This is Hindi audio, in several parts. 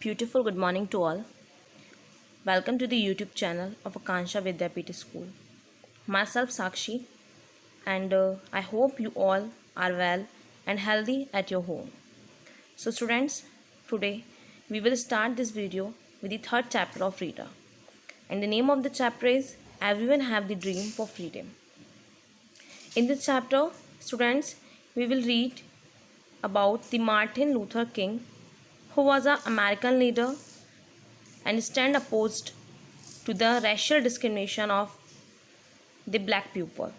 beautiful good morning to all. Welcome to the YouTube channel of Akansha Vidyapith School. Myself Sakshi, and I hope you all are well and healthy at your home. So students, today we will start this video with the third chapter of Reader. And the name of the chapter is Everyone Have the Dream for Freedom. In this chapter, students, we will read about the Martin Luther King, who was an American leader and stand opposed to the racial discrimination of the black people,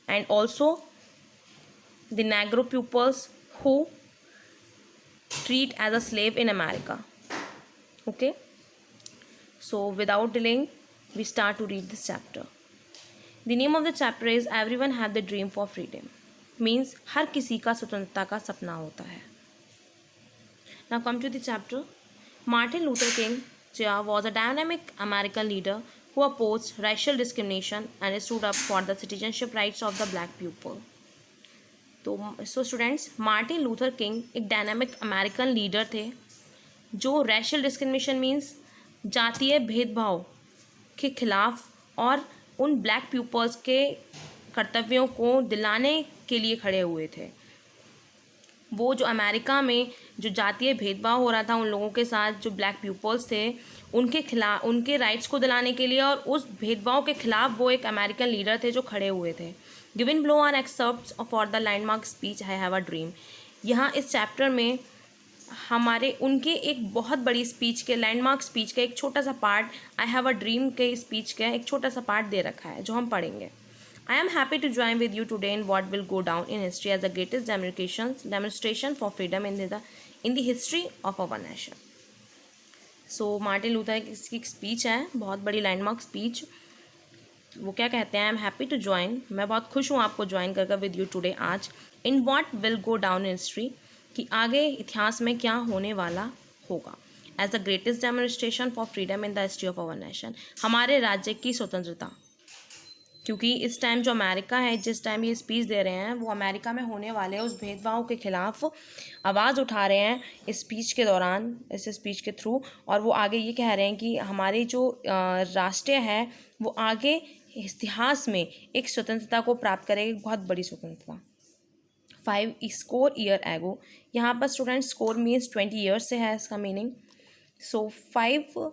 and also the Negro pupils who treat as a slave in America. Okay, so without delaying, we start to read this chapter. The name of the chapter is Everyone Have the Dream for Freedom. Means हर किसी का स्वतंत्रता का सपना होता है. Now come to the chapter. Martin Luther King Jr. was a dynamic American leader who opposed racial discrimination and stood up for the citizenship rights of the black people. So students, Martin Luther king एक डायनामिक अमेरिकन लीडर थे जो रैशियल डिस्क्रिमिनेशन मीन्स जातीय भेदभाव के खिलाफ और उन ब्लैक पीपल्स के कर्तव्यों को दिलाने के लिए खड़े हुए थे. वो जो अमेरिका में जो जातीय भेदभाव हो रहा था उन लोगों के साथ, जो ब्लैक पीपल्स थे, उनके खिलाफ, उनके राइट्स को दिलाने के लिए और उस भेदभाव के खिलाफ वो एक अमेरिकन लीडर थे जो खड़े हुए थे. Given below are excerpts for the landmark speech I have a dream. यहाँ इस चैप्टर में हमारे उनके एक बहुत बड़ी स्पीच के, लैंडमार्क स्पीच का एक छोटा सा part, I have a dream के स्पीच का एक छोटा सा पार्ट दे रखा है जो हम पढ़ेंगे. I am happy to join with you today in what will go down in history as the greatest demonstration for freedom in the history of our nation. So Martin Luther की स्पीच है, बहुत बड़ी लैंडमार्क स्पीच. वो क्या कहते हैं, I am happy to join, मैं बहुत खुश हूँ आपको ज्वाइन कर विद यू टुडे आज, in what will go down in history, कि आगे इतिहास में क्या होने वाला होगा, as the greatest demonstration for freedom in the history of our nation, हमारे राज्य की स्वतंत्रता. क्योंकि इस टाइम जो अमेरिका है, जिस टाइम ये स्पीच दे रहे हैं, वो अमेरिका में होने वाले उस भेदभाव के खिलाफ आवाज़ उठा रहे हैं इस स्पीच के दौरान, इस स्पीच के थ्रू. और वो आगे ये कह रहे हैं कि हमारी जो राष्ट्र है वो आगे इतिहास में एक स्वतंत्रता को प्राप्त करेगी, बहुत बड़ी स्वतंत्रता. 5 स्कोर ईयर एगो, यहाँ पर स्टूडेंट स्कोर मीन्स 20 ईयर्स से है इसका meaning. So 5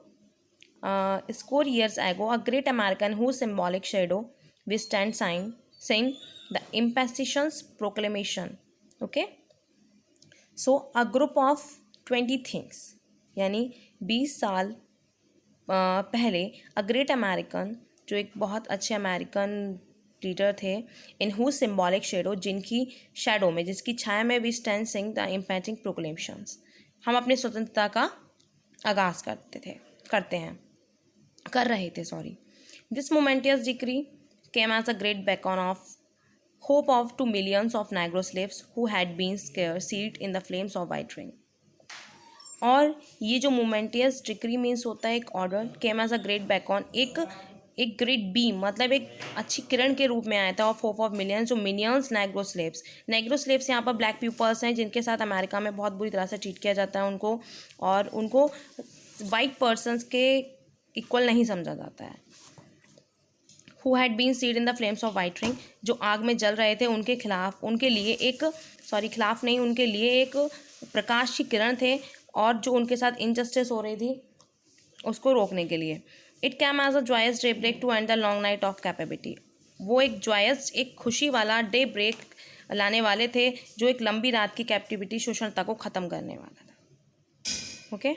score years ago, a great American whose symbolic shadow we stand saying the Emancipation Proclamation. Okay, so a group of 20 things, यानी 20 साल पहले a great American, जो एक बहुत अच्छे अमेरिकन लीडर थे, इन whose symbolic shadow, जिनकी शैडो में, जिसकी छाया में we stand saying the Emancipation Proclamations, हम अपनी स्वतंत्रता का आगाज़ कर रहे थे. This momentous decree came as a great beacon of hope to millions of Negro slaves who had been seared in the flames of white ring. और ये जो momentous decree मीन्स होता है एक order, came as a great beacon, एक ग्रेट बीम, मतलब एक अच्छी किरण के रूप में आया था, ऑफ होप ऑफ मिलियंस, जो मिलियंस नेग्रो स्लेव्स यहाँ पर ब्लैक पीपल्स हैं जिनके साथ अमेरिका में बहुत बुरी तरह से ट्रीट किया जाता है उनको, और उनको वाइट पर्सनस के इक्वल नहीं समझा जाता है. Who had been seared in the flames of withering, जो आग में जल रहे थे, उनके खिलाफ, उनके लिए एक खिलाफ नहीं, उनके लिए एक प्रकाश की किरण थे, और जो उनके साथ इनजस्टिस हो रही थी उसको रोकने के लिए. It came as a joyous daybreak to end the long night of capability. वो एक जॉयस, एक खुशी वाला डे ब्रेक लाने वाले थे जो एक लंबी रात की कैप्टिविटी, शोषणता को ख़त्म करने वाला था. ओके